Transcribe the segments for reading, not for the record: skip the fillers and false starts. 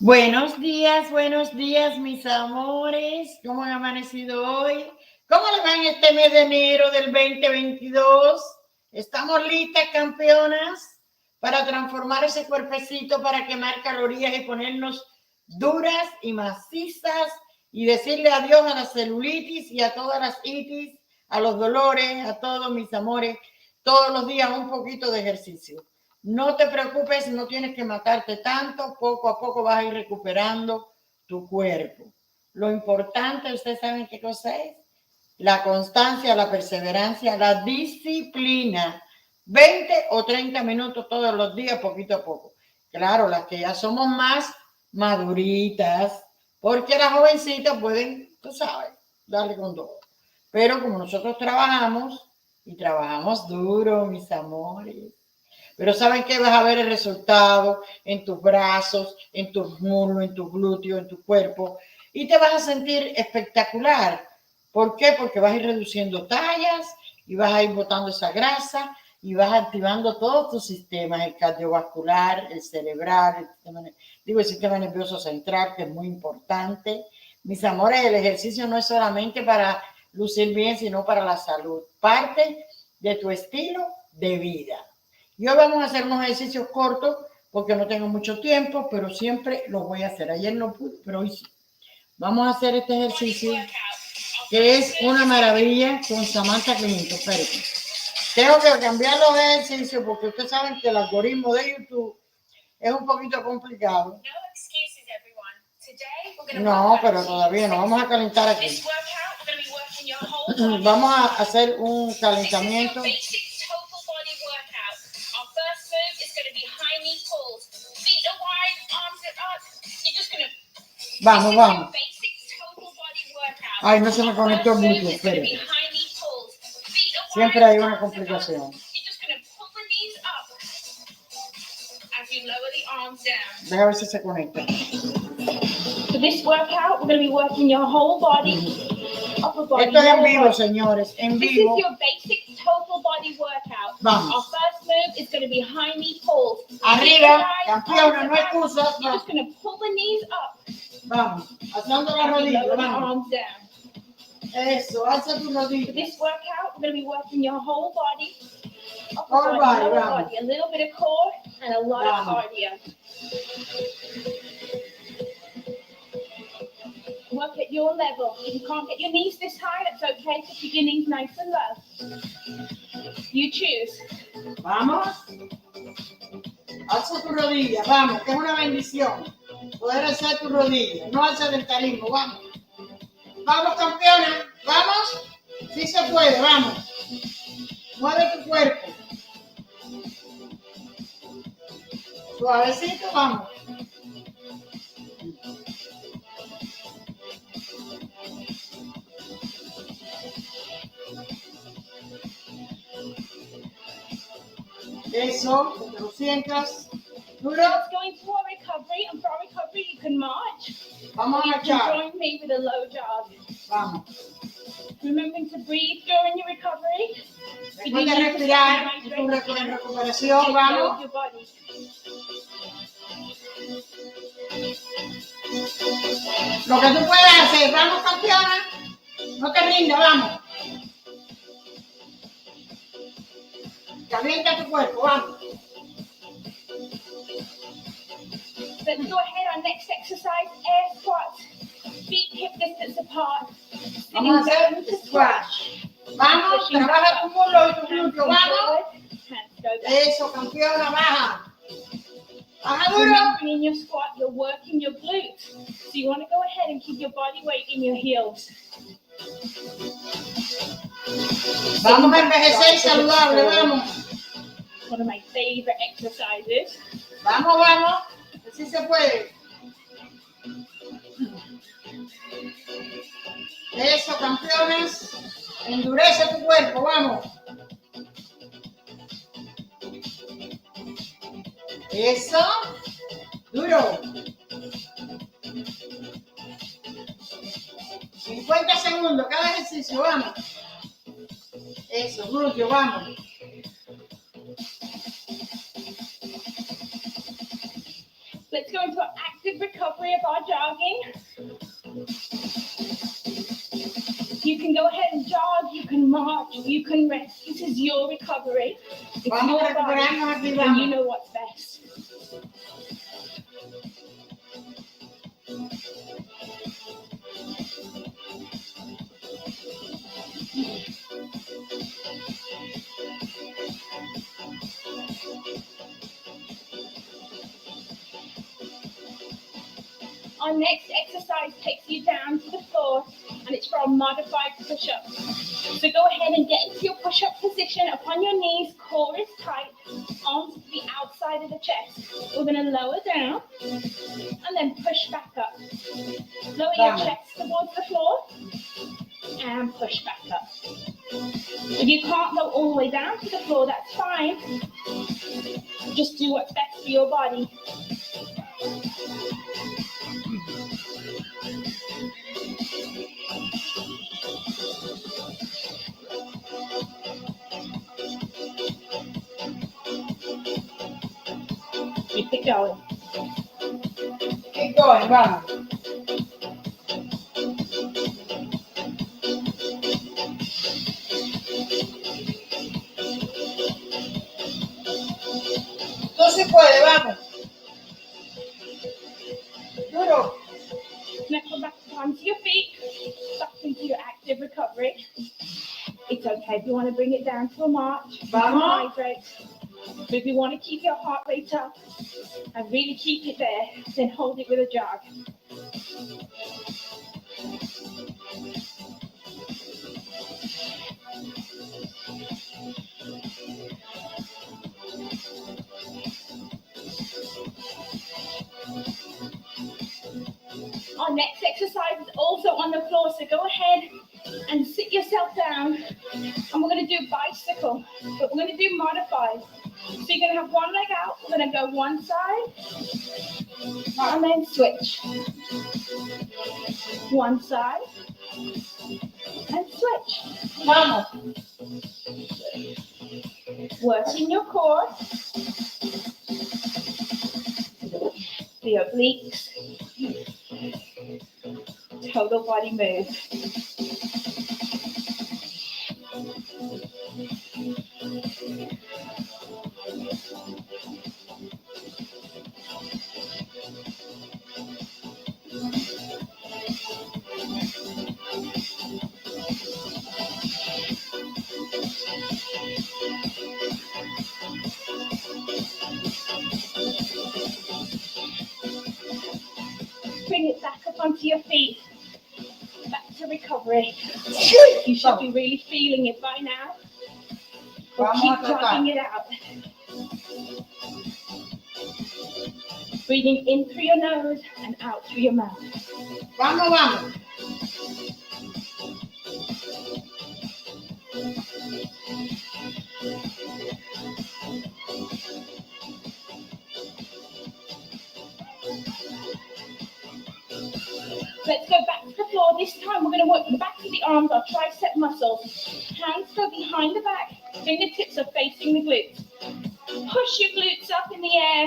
Buenos días, mis amores. ¿Cómo han amanecido hoy? ¿Cómo les va en este mes de enero del 2022? ¿Estamos listas, campeonas, para transformar ese cuerpecito, para quemar calorías y ponernos duras y macizas y decirle adiós a la celulitis y a todas las itis, a los dolores, a todos mis amores, todos los días un poquito de ejercicio? No te preocupes, no tienes que matarte tanto, poco a poco vas a ir recuperando tu cuerpo. Lo importante, ¿ustedes saben qué cosa es? La constancia, la perseverancia, la disciplina. 20 o 30 minutos todos los días, poquito a poco. Claro, las que ya somos más maduritas, porque las jovencitas pueden, tú sabes, darle con todo. Pero como nosotros trabajamos, y trabajamos duro, mis amores, pero ¿saben qué? Vas a ver el resultado en tus brazos, en tus muslos, en tus glúteos, en tu cuerpo. Y te vas a sentir espectacular. ¿Por qué? Porque vas a ir reduciendo tallas y vas a ir botando esa grasa y vas activando todos tus sistemas, el cardiovascular, el cerebral, el sistema nervioso central, que es muy importante. Mis amores, el ejercicio no es solamente para lucir bien, sino para la salud. Parte de tu estilo de vida. Y hoy vamos a hacer unos ejercicios cortos porque no tengo mucho tiempo, pero siempre los voy a hacer. Ayer no pude, pero hoy sí. Vamos a hacer este ejercicio que es una maravilla con Samantha Clinton. Espérate. Tengo que cambiar los ejercicios porque ustedes saben que el algoritmo de YouTube es un poquito complicado. No, pero todavía no. Vamos a calentar aquí. Vamos a hacer un calentamiento. Vamos, vamos. Ay, no se me conectó el Bluetooth, espere. Siempre hay una complicación. Deja ver si se conecta. For this workout, we're going to be working your whole body, upper body. Esto es en vivo, señores, en vivo. This is your basic total body workout. Vamos. Our first move is going to be high knee pulls. Arriba, campeona, no excusas. You're just going to pull the knees up. Vamos, alzando la rodilla, lower the vamos. arms down. Eso, alza tu rodilla. For this workout, we're going to be working your whole body. Upper body, lower vamos. body. A little bit of core and a lot of cardio. Work at your level. If you can't get your knees this high, that's okay. So keep your knees nice and low. You choose. Vamos. Alza tu rodilla, vamos, que es una bendición poder alzar tu rodilla, no al sedentarismo, vamos. Vamos, campeona, vamos. Sí se puede, vamos. Mueve tu cuerpo. Suavecito, vamos. Eso, que te lo sientas. Duro. Let's go into our recovery, and for our recovery you can march. Vamos a You marchar. can join me with a low jog. Vamos. Remembering to breathe during your recovery. Recuerda respirar en tu recuperación, vamos. Your body. Lo que tú puedes hacer, vamos, campeona. No te rindas, vamos. Calienta tu cuerpo, vamos. Let's go ahead, our next exercise, air squats. Feet hip distance apart. Vamos a hacer squash. Vamos, trabaja tu muslo y tu glúteo, vamos. Eso, campeona, baja. Baja duro. Remembering in your squat, you're working your glutes. So you want to go ahead and keep your body weight in your heels. Vamos a envejecer saludable, vamos. One of my favorite exercises. Vamos, vamos. Así se puede. Eso, campeones. Endurece tu cuerpo, vamos. Eso. Duro. 50 segundos cada ejercicio, vamos. Eso, glúteo, vamos. Let's go into an active recovery of our jogging. You can go ahead and jog, you can march, you can rest. This is your recovery. It's your body, and you know what's best. Our next exercise takes you down to the floor, and it's for a modified push-up. So go ahead and get into your push-up position upon your knees, core is tight, arms to the outside of the chest. We're going to lower down and then push back up. Lower your chest towards the floor and push back up. If you can't go all the way down to the floor, that's fine. Just do what's best for your body. Keep it going. Keep going, vamos. Tú sí puedes, vamos. Duro. Now come back onto your feet, back into your active recovery. It's okay if you want to bring it down to a march. Vamos. Hydrate. But if you want to keep your heart rate up and really keep it there, then hold it with a jog. Our next exercise is also on the floor, so go ahead and sit yourself down, and we're going to do bicycle, but we're going to do modified. So you're going to have one leg out, we're going to go one side, and then switch. One side, and switch. Vamos. Working your core, the obliques, total body move. Bring it back up onto your feet. Back to recovery. You should be really feeling it by now. We'll keep jogging it out. Breathing in through your nose and out through your mouth. Vamos, vamos. Let's go back to the floor. This time we're going to work the back of the arms, our tricep muscles. Hands go behind the back. Fingertips are facing the glutes. Push your glutes up in the air.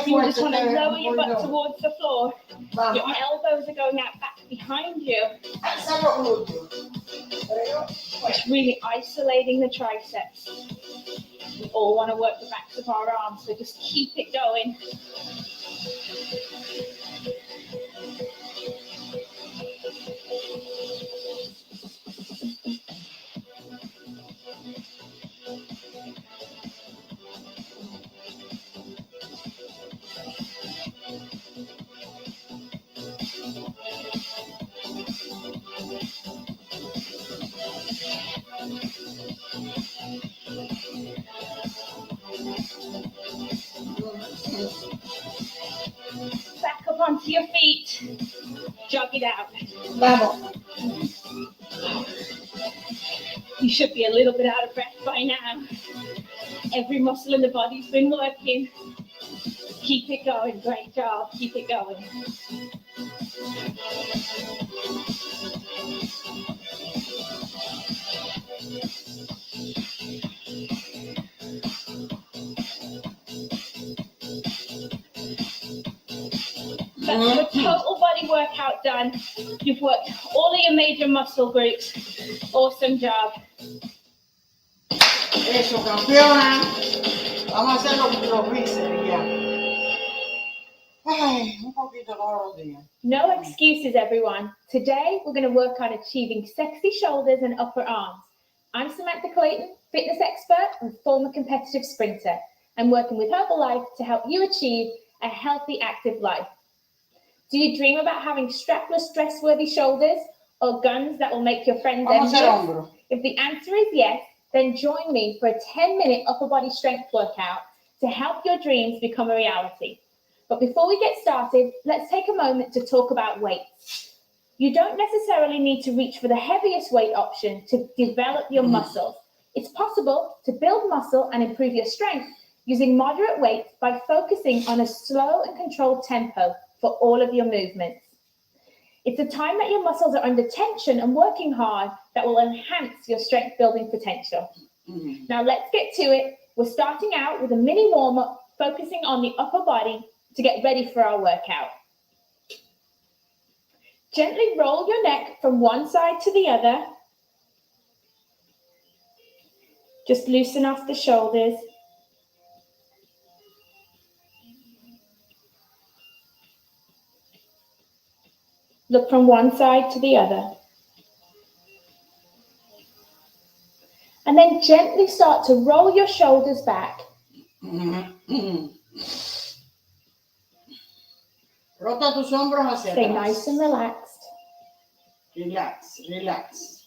You just want to lower your butt towards the floor. Vamos. Your elbows are going out back behind you. It's really isolating the triceps. We all want to work the backs of our arms, so just keep it going. Back up onto your feet. Jog it out. Vamos. You should be a little bit out of breath by now. Every muscle in the body's been working. Keep it going. Great job. Keep it going. That's your total body workout done. You've worked all of your major muscle groups. Awesome job. Eso, campeona. Vamos a hacer los bíceps ya. Ay, un poquito todos los días. No excuses, everyone. Today, we're going to work on achieving sexy shoulders and upper arms. I'm Samantha Clayton, fitness expert and former competitive sprinter. I'm working with Herbalife to help you achieve a healthy, active life. Do you dream about having strapless, dress-worthy shoulders or guns that will make your friends envious? If the answer is yes, then join me for a 10-minute upper body strength workout to help your dreams become a reality. But before we get started, let's take a moment to talk about weights. You don't necessarily need to reach for the heaviest weight option to develop your muscles. It's possible to build muscle and improve your strength using moderate weights by focusing on a slow and controlled tempo for all of your movements. It's a time that your muscles are under tension and working hard that will enhance your strength building potential. Now let's get to it. We're starting out with a mini warm-up, focusing on the upper body to get ready for our workout. Gently roll your neck from one side to the other. Just loosen off the shoulders. Look from one side to the other. And then gently start to roll your shoulders back. Rota tus hombros hacia Stay atrás. nice and relaxed. Relax, relax.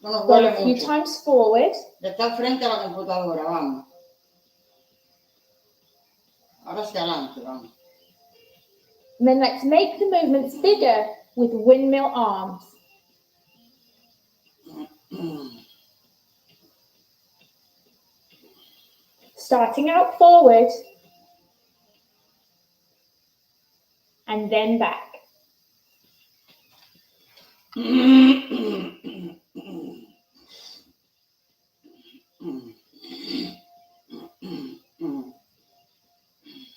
No nos Roll duele a few mucho. times forward. De estar frente a la computadora, vamos. Ahora hacia adelante, vamos. And then let's make the movements bigger with windmill arms. Starting out forward and then back.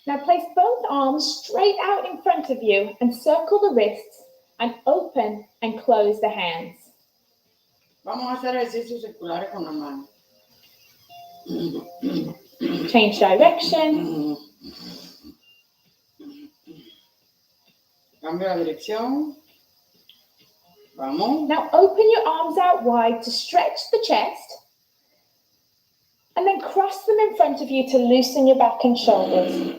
Now place both arms straight out in front of you and circle the wrists and open and close the hands. Vamos a hacer ejercicios circulares con la mano. Change direction. Cambio la dirección. Vamos. Now open your arms out wide to stretch the chest and then cross them in front of you to loosen your back and shoulders.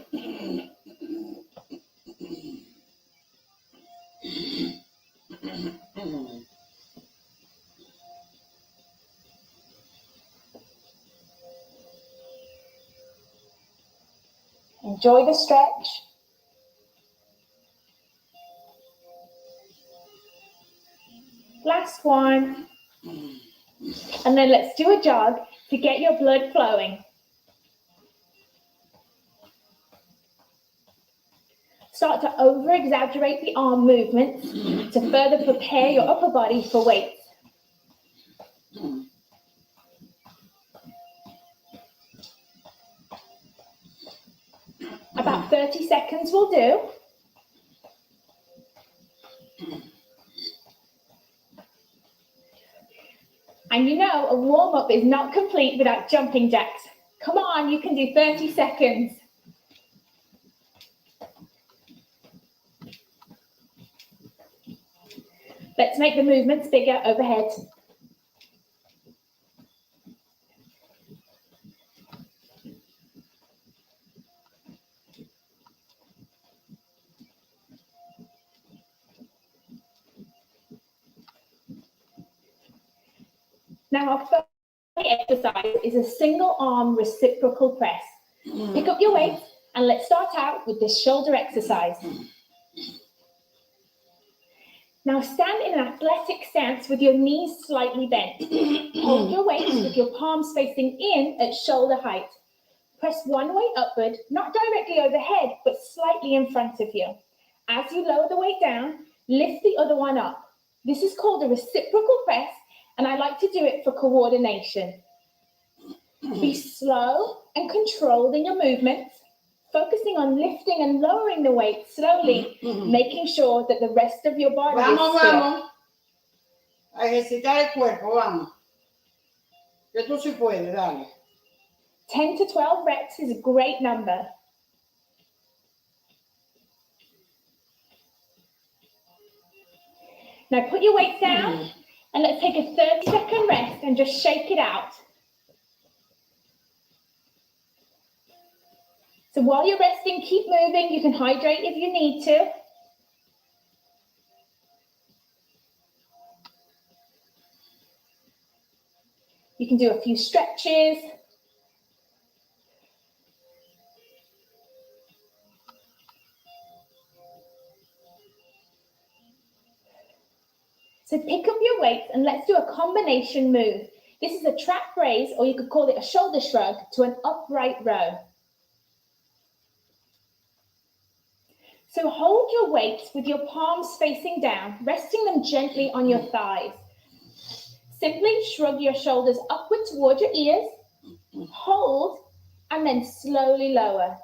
Enjoy the stretch. Last one. And then let's do a jog to get your blood flowing. Start to over-exaggerate the arm movements to further prepare your upper body for weights. About 30 seconds will do. And you know, a warm-up is not complete without jumping jacks. Come on, you can do 30 seconds. Let's make the movements bigger overhead. Now our first exercise is a single arm reciprocal press. Pick up your weight and let's start out with this shoulder exercise. Now stand in an athletic stance with your knees slightly bent. Hold your weight with your palms facing in at shoulder height. Press one weight upward, not directly overhead, but slightly in front of you. As you lower the weight down, lift the other one up. This is called a reciprocal press, and I like to do it for coordination. Be slow and controlled in your movements. Focusing on lifting and lowering the weight slowly, making sure that the rest of your body is still. Vamos a ejercitar el cuerpo, vamos. Que tú sí puedes, dale. 10 to 12 reps is a great number. Now put your weights down and let's take a 30-second rest and just shake it out. So while you're resting, keep moving. You can hydrate if you need to. You can do a few stretches. So pick up your weights and let's do a combination move. This is a trap raise, or you could call it a shoulder shrug, to an upright row. So hold your weights with your palms facing down, resting them gently on your thighs. Simply shrug your shoulders upward towards your ears, hold, and then slowly lower.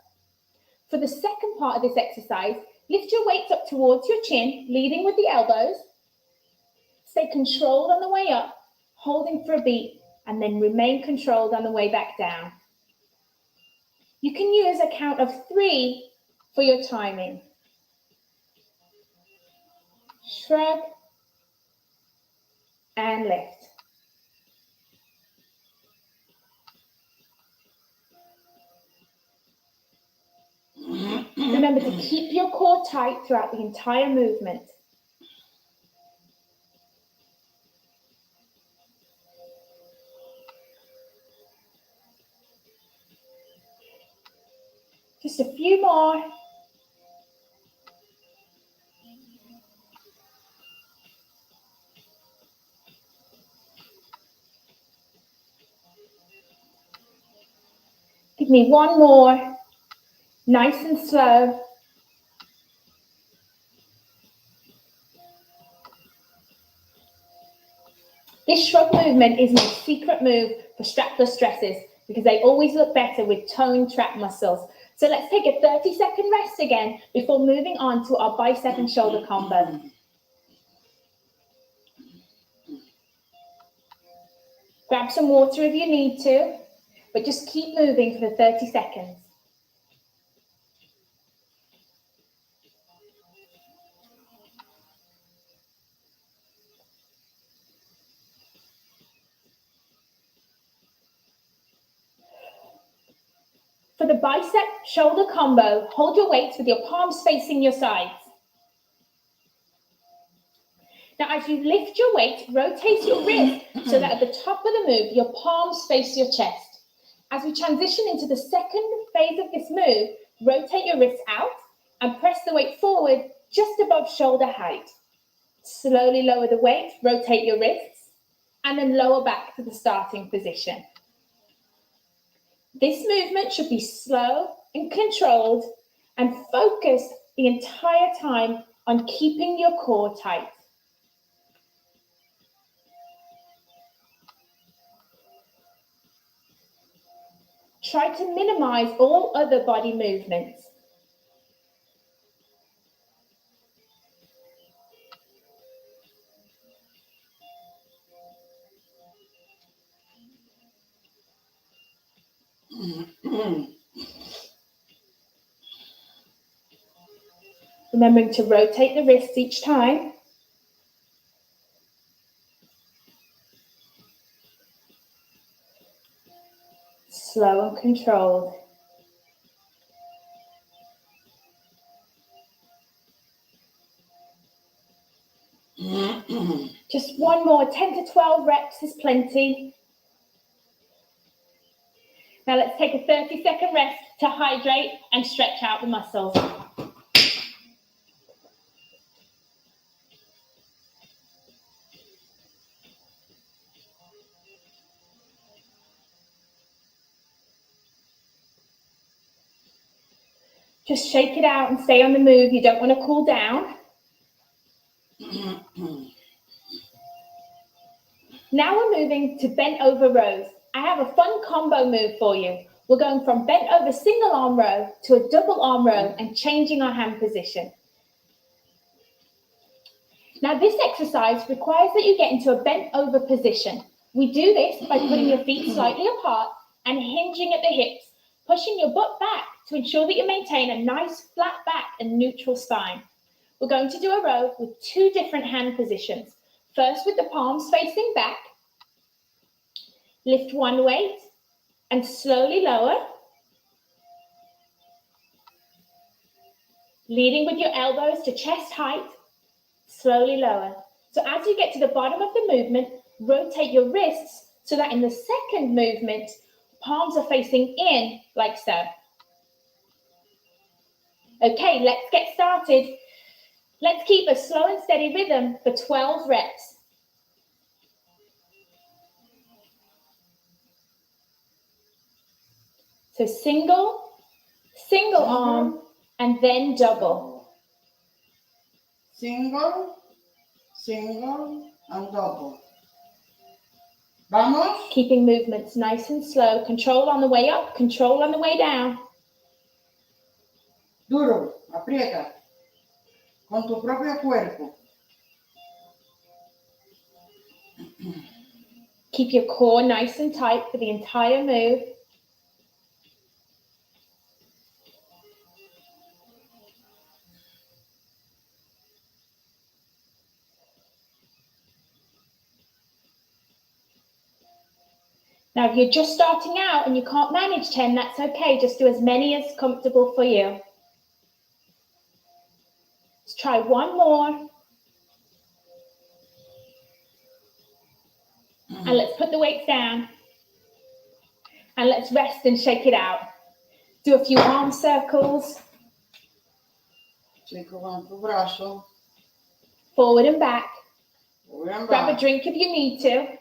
For the second part of this exercise, lift your weights up towards your chin, leading with the elbows. Stay controlled on the way up, holding for a beat, and then remain controlled on the way back down. You can use a count of 3 for your timing. Shrug and lift. Remember to keep your core tight throughout the entire movement. Just a few more. Give me one more. Nice and slow. This shrug movement is my secret move for strapless stresses because they always look better with toned trap muscles. So let's take a 30-second rest again before moving on to our bicep and shoulder combo. Grab some water if you need to, but just keep moving for the 30 seconds. For the bicep shoulder combo, hold your weights with your palms facing your sides. Now, as you lift your weight, rotate your wrist so that at the top of the move, your palms face your chest. As we transition into the second phase of this move, rotate your wrists out and press the weight forward just above shoulder height. Slowly lower the weight, rotate your wrists, and then lower back to the starting position. This movement should be slow and controlled and focus the entire time on keeping your core tight. Try to minimize all other body movements. Remembering to rotate the wrists each time. Slow and controlled. Just one more, 10 to 12 reps is plenty. Now let's take a 30-second rest to hydrate and stretch out the muscles. Just shake it out and stay on the move. You don't want to cool down. Now we're moving to bent over rows. I have a fun combo move for you. We're going from bent over single arm row to a double arm row and changing our hand position. Now this exercise requires that you get into a bent over position. We do this by putting your feet slightly apart and hinging at the hips, pushing your butt back to ensure that you maintain a nice flat back and neutral spine. We're going to do a row with 2 different hand positions. First with the palms facing back, lift one weight and slowly lower, leading with your elbows to chest height, slowly lower. So as you get to the bottom of the movement, rotate your wrists so that in the second movement, palms are facing in like so. Okay, let's get started. Let's keep a slow and steady rhythm for 12 reps. So single arm, and then double. Single, and double. Vamos. Keeping movements nice and slow. Control on the way up, control on the way down. Duro, aprieta. Con tu propio cuerpo. Keep your core nice and tight for the entire move. Now, if you're just starting out and you can't manage 10, that's okay. Just do as many as comfortable for you. Let's try one more. And let's put the weights down. And let's rest and shake it out. Do a few arm circles. Chico con tu brazo. Forward and back. Forward and Grab back. a drink if you need to.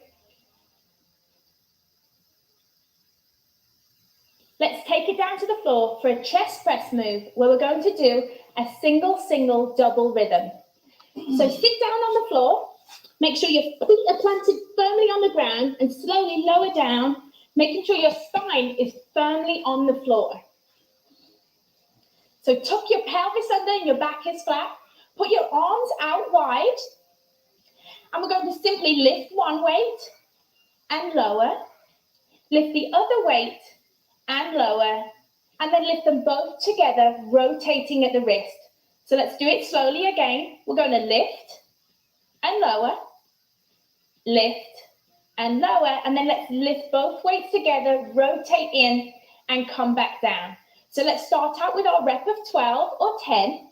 Let's take it down to the floor for a chest press move where we're going to do a single, double rhythm. So sit down on the floor. Make sure your feet are planted firmly on the ground and slowly lower down, making sure your spine is firmly on the floor. So tuck your pelvis under and your back is flat. Put your arms out wide. And we're going to simply lift one weight and lower. Lift the other weight and lower. And then lift them both together, rotating at the wrist. So let's do it slowly again. We're going to lift and lower. Lift and lower. And then let's lift both weights together, rotate in and come back down. So let's start out with our rep of 12 or 10.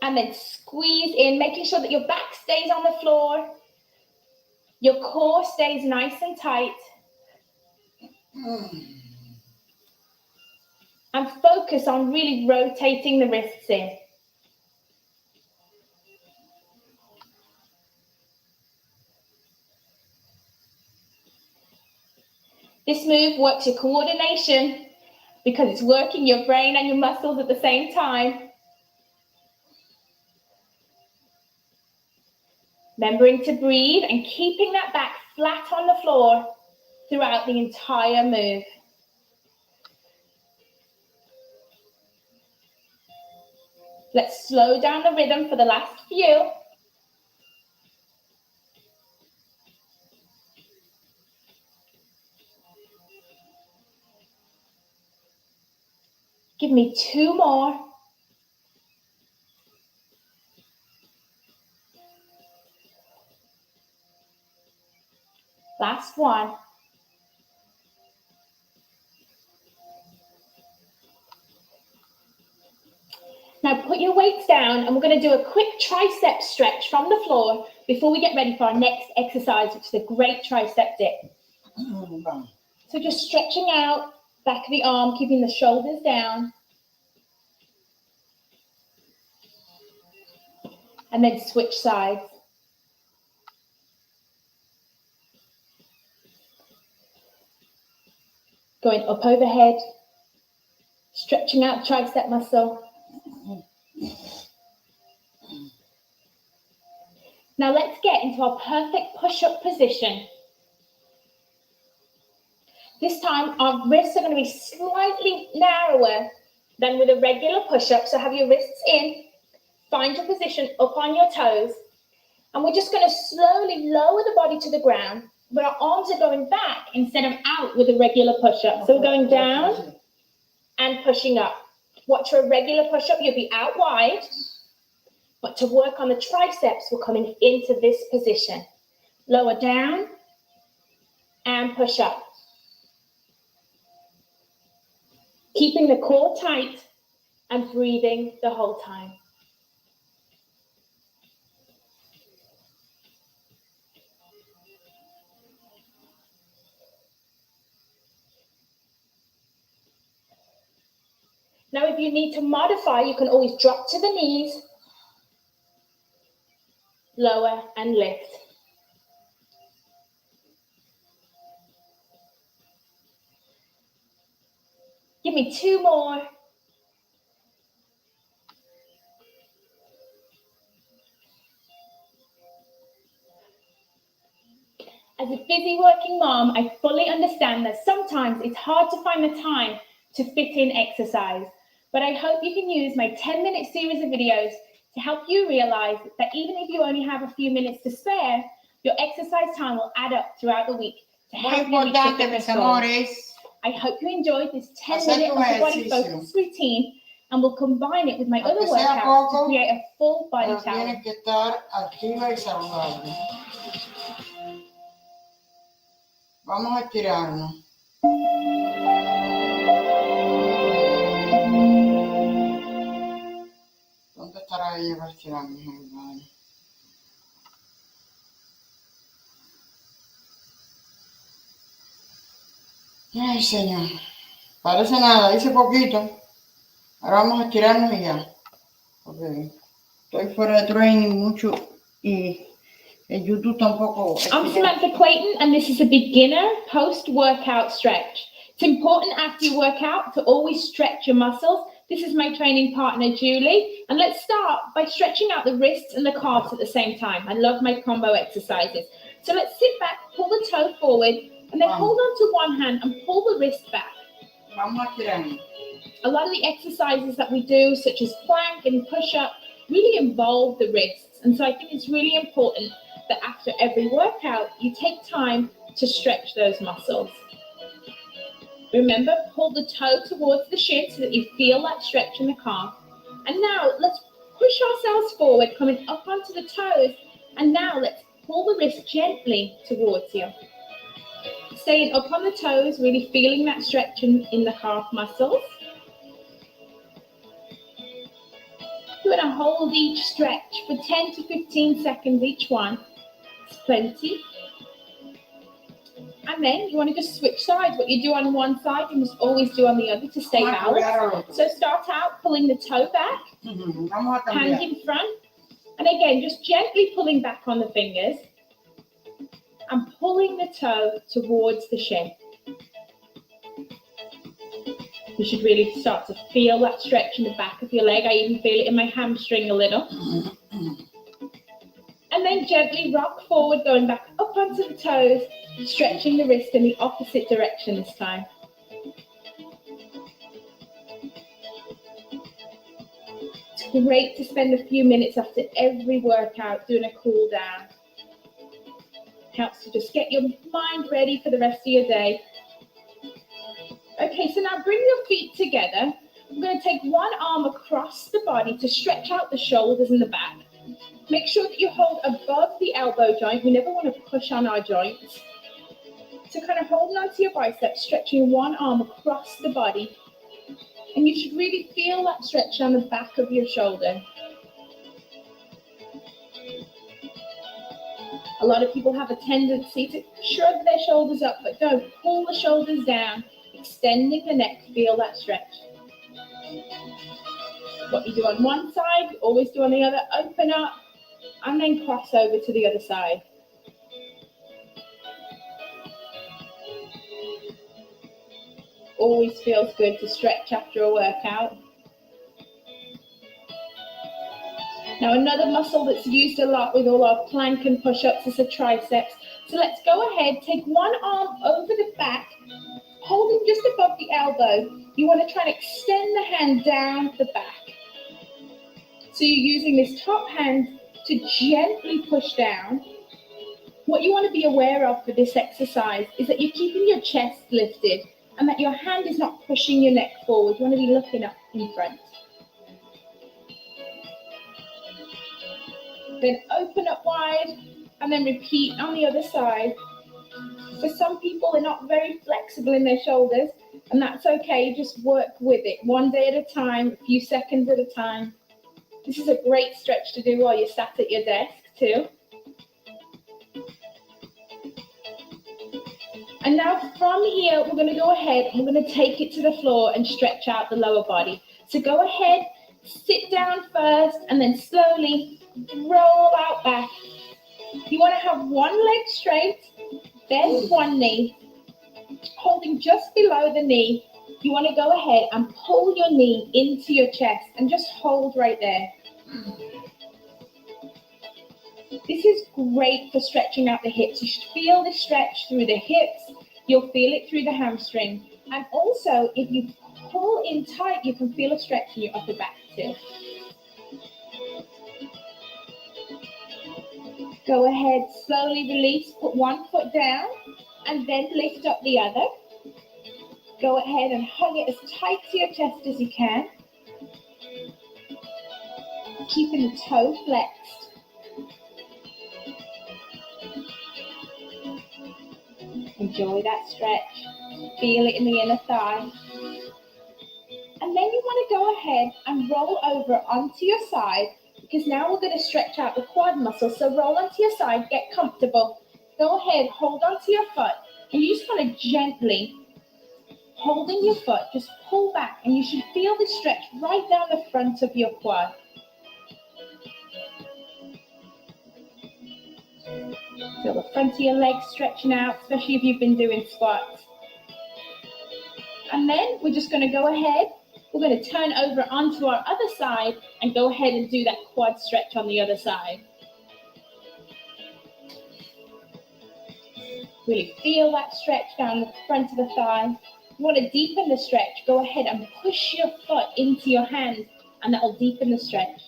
And then squeeze in, making sure that your back stays on the floor. Your core stays nice and tight. And focus on really rotating the wrists in. This move works your coordination because it's working your brain and your muscles at the same time. Remembering to breathe and keeping that back flat on the floor throughout the entire move. Let's slow down the rhythm for the last few. Give me 2 more. Last one. Now put your weights down and we're going to do a quick tricep stretch from the floor before we get ready for our next exercise, which is a great tricep dip. So just stretching out, back of the arm, keeping the shoulders down. And then switch sides. Going up overhead, stretching out the tricep muscle. Now let's get into our perfect push-up position. This time, our wrists are going to be slightly narrower than with a regular push-up. So have your wrists in, find your position up on your toes, and we're just going to slowly lower the body to the ground, but our arms are going back instead of out with a regular push-up. So we're going down and pushing up. Watch for a regular push-up, you'll be out wide, but to work on the triceps, we're coming into this position. Lower down and push up. Keeping the core tight and breathing the whole time. Now, if you need to modify, you can always drop to the knees, lower and lift. Give me 2 more. As a busy working mom, I fully understand that sometimes it's hard to find the time to fit in exercise, but I hope you can use my 10-minute series of videos to help you realize that even if you only have a few minutes to spare, your exercise time will add up throughout the week to help you reach your fitness goals. I hope you enjoyed this 10-minute upper body focus routine, and we'll combine it with my other workouts to create a full body challenge. Tiene que estar activa y saludable. Vamos a estirarnos. ¿Dónde estará ella para estirarnos? Ay, señor. Parece nada, hice poquito. Ahora vamos a estirarnos y ya. Okay. Estoy fuera de training mucho y el YouTube tampoco. I'm Samantha Clayton, and this is a beginner post-workout stretch. It's important after you work out to always stretch your muscles. This is my training partner, Julie. And let's start by stretching out the wrists and the calves at the same time. I love my combo exercises. So let's sit back, pull the toe forward, and then hold on to one hand and pull the wrist back. A lot of the exercises that we do, such as plank and push-up, really involve the wrists. And so I think it's really important that after every workout, you take time to stretch those muscles. Remember, pull the toe towards the shin so that you feel that stretch in the calf. And now let's push ourselves forward, coming up onto the toes. And now let's pull the wrist gently towards you. Staying up on the toes, really feeling that stretch in the calf muscles. You're going to hold each stretch for 10 to 15 seconds each one. It's plenty. And then you want to just switch sides. What you do on one side, you must always do on the other to stay balanced. So start out pulling the toe back, hand in front. And again, just gently pulling back on the fingers and pulling the toe towards the shin. You should really start to feel that stretch in the back of your leg. I even feel it in my hamstring a little. And then gently rock forward, going back up onto the toes, stretching the wrist in the opposite direction this time. It's great to spend a few minutes after every workout doing a cool down. Helps to just get your mind ready for the rest of your day. Okay, so now bring your feet together. I'm going to take one arm across the body to stretch out the shoulders and the back. Make sure that you hold above the elbow joint. We never want to push on our joints. So kind of holding onto your biceps, stretching one arm across the body. And you should really feel that stretch on the back of your shoulder. A lot of people have a tendency to shrug their shoulders up, but don't. Pull the shoulders down, extending the neck, feel that stretch. What you do on one side, you always do on the other. Open up, and then cross over to the other side. Always feels good to stretch after a workout. Now another muscle that's used a lot with all our plank and push-ups is the triceps. So let's go ahead, take one arm over the back above the elbow, you want to try and extend the hand down the back. So you're using this top hand to gently push down. What you want to be aware of for this exercise is that you're keeping your chest lifted and that your hand is not pushing your neck forward. You want to be looking up in front. Then open up wide and then repeat on the other side. For some people, they're not very flexible in their shoulders, and that's okay. Just work with it one day at a time, a few seconds at a time. This is a great stretch to do while you're sat at your desk too. And now from here, we're going to go ahead and we're going to take it to the floor and stretch out the lower body. So go ahead, sit down first, and then slowly roll out back. You want to have one leg straight, bend one knee, holding just below the knee. You want to go ahead and pull your knee into your chest and just hold right there. This is great for stretching out the hips. You should feel the stretch through the hips. You'll feel it through the hamstring. And also, if you pull in tight, you can feel a stretch in your upper back too. Go ahead, slowly release, put one foot down, and then lift up the other. Go ahead and hug it as tight to your chest as you can. Keeping the toe flexed. Enjoy that stretch. Feel it in the inner thigh. And then you want to go ahead and roll over onto your side, because now we're going to stretch out the quad muscles. So roll onto your side, get comfortable. Go ahead, hold onto your foot, and you just want to gently, holding your foot, just pull back, and you should feel the stretch right down the front of your quad. Feel the front of your legs stretching out, especially if you've been doing squats. And then we're just going to go ahead. We're going to turn over onto our other side and go ahead and do that quad stretch on the other side. Really feel that stretch down the front of the thigh. You want to deepen the stretch. Go ahead and push your foot into your hand, and that will deepen the stretch.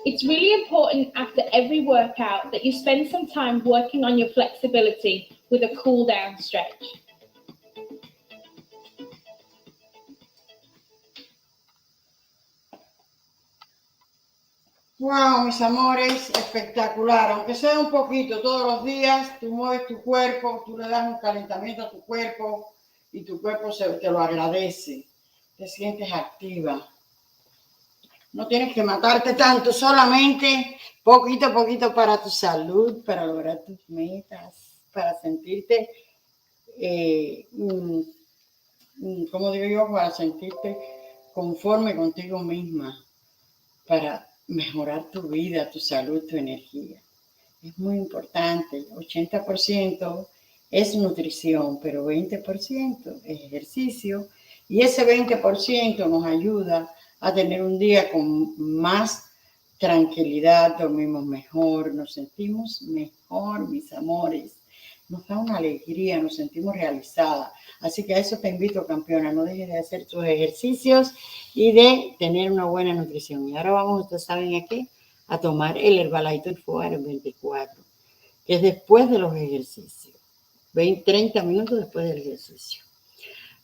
It's really important after every workout that you spend some time working on your flexibility with a cool down stretch. Wow, mis amores, espectacular. Aunque sea un poquito todos los días, tú mueves tu cuerpo, tú le das un calentamiento a tu cuerpo y tu cuerpo te lo agradece. Te sientes activa. No tienes que matarte tanto, solamente poquito a poquito para tu salud, para lograr tus metas, para sentirte, como digo yo, para sentirte conforme contigo misma, para mejorar tu vida, tu salud, tu energía. Es muy importante. 80% es nutrición, pero 20% es ejercicio, y ese 20% nos ayuda a tener un día con más tranquilidad, dormimos mejor, nos sentimos mejor, mis amores. Nos da una alegría, nos sentimos realizadas. Así que a eso te invito, campeona. No dejes de hacer tus ejercicios y de tener una buena nutrición. Y ahora vamos, ustedes saben aquí, a tomar el Herbalife Forward 24, que es después de los ejercicios. 30 minutos después del ejercicio.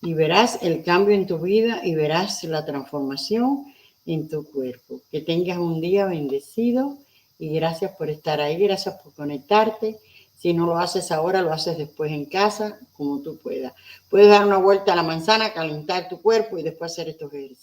Y verás el cambio en tu vida y verás la transformación en tu cuerpo. Que tengas un día bendecido y gracias por estar ahí, gracias por conectarte. Si no lo haces ahora, lo haces después en casa, como tú puedas. Puedes dar una vuelta a la manzana, calentar tu cuerpo y después hacer estos ejercicios.